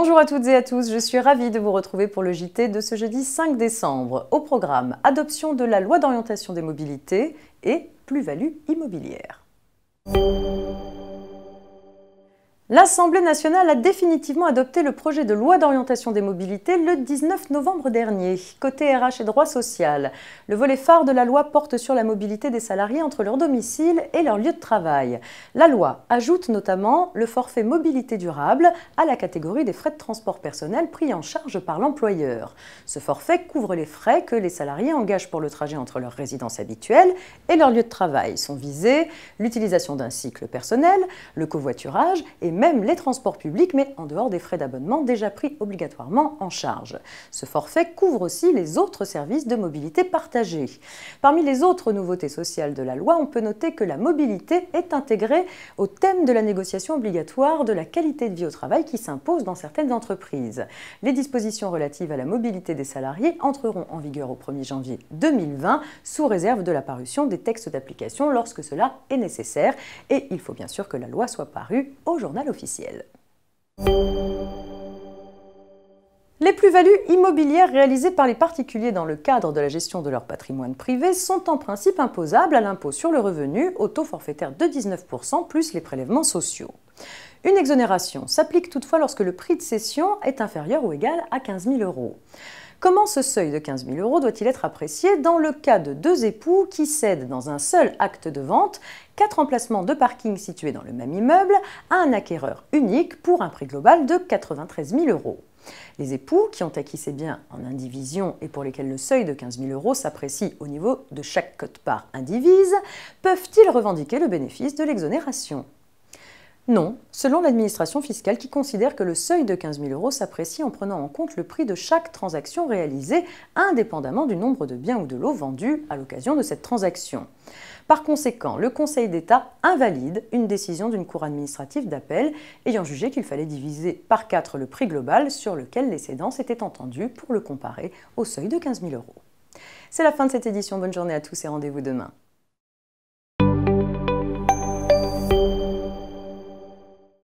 Bonjour à toutes et à tous, je suis ravie de vous retrouver pour le JT de ce jeudi 5 décembre. Au programme, adoption de la loi d'orientation des mobilités et plus-value immobilière. L'Assemblée nationale a définitivement adopté le projet de loi d'orientation des mobilités le 19 novembre dernier. Côté RH et droit social, le volet phare de la loi porte sur la mobilité des salariés entre leur domicile et leur lieu de travail. La loi ajoute notamment le forfait mobilité durable à la catégorie des frais de transport personnel pris en charge par l'employeur. Ce forfait couvre les frais que les salariés engagent pour le trajet entre leur résidence habituelle et leur lieu de travail. Sont visés l'utilisation d'un cycle personnel, le covoiturage et même les transports publics, mais en dehors des frais d'abonnement déjà pris obligatoirement en charge. Ce forfait couvre aussi les autres services de mobilité partagée. Parmi les autres nouveautés sociales de la loi, on peut noter que la mobilité est intégrée au thème de la négociation obligatoire de la qualité de vie au travail qui s'impose dans certaines entreprises. Les dispositions relatives à la mobilité des salariés entreront en vigueur au 1er janvier 2020, sous réserve de la parution des textes d'application lorsque cela est nécessaire. Et il faut bien sûr que la loi soit parue au journal officiel. Les plus-values immobilières réalisées par les particuliers dans le cadre de la gestion de leur patrimoine privé sont en principe imposables à l'impôt sur le revenu au taux forfaitaire de 19% plus les prélèvements sociaux. Une exonération s'applique toutefois lorsque le prix de cession est inférieur ou égal à 15 000 €. Comment ce seuil de 15 000 € doit-il être apprécié dans le cas de deux époux qui cèdent dans un seul acte de vente 4 emplacements de parking situés dans le même immeuble à un acquéreur unique pour un prix global de 93 000 €? Les époux qui ont acquis ces biens en indivision et pour lesquels le seuil de 15 000 € s'apprécie au niveau de chaque quote-part indivise, peuvent-ils revendiquer le bénéfice de l'exonération? Non, selon l'administration fiscale qui considère que le seuil de 15 000 € s'apprécie en prenant en compte le prix de chaque transaction réalisée, indépendamment du nombre de biens ou de lots vendus à l'occasion de cette transaction. Par conséquent, le Conseil d'État invalide une décision d'une cour administrative d'appel ayant jugé qu'il fallait diviser par 4 le prix global sur lequel les cédants s'étaient entendus pour le comparer au seuil de 15 000 €. C'est la fin de cette édition, bonne journée à tous et rendez-vous demain.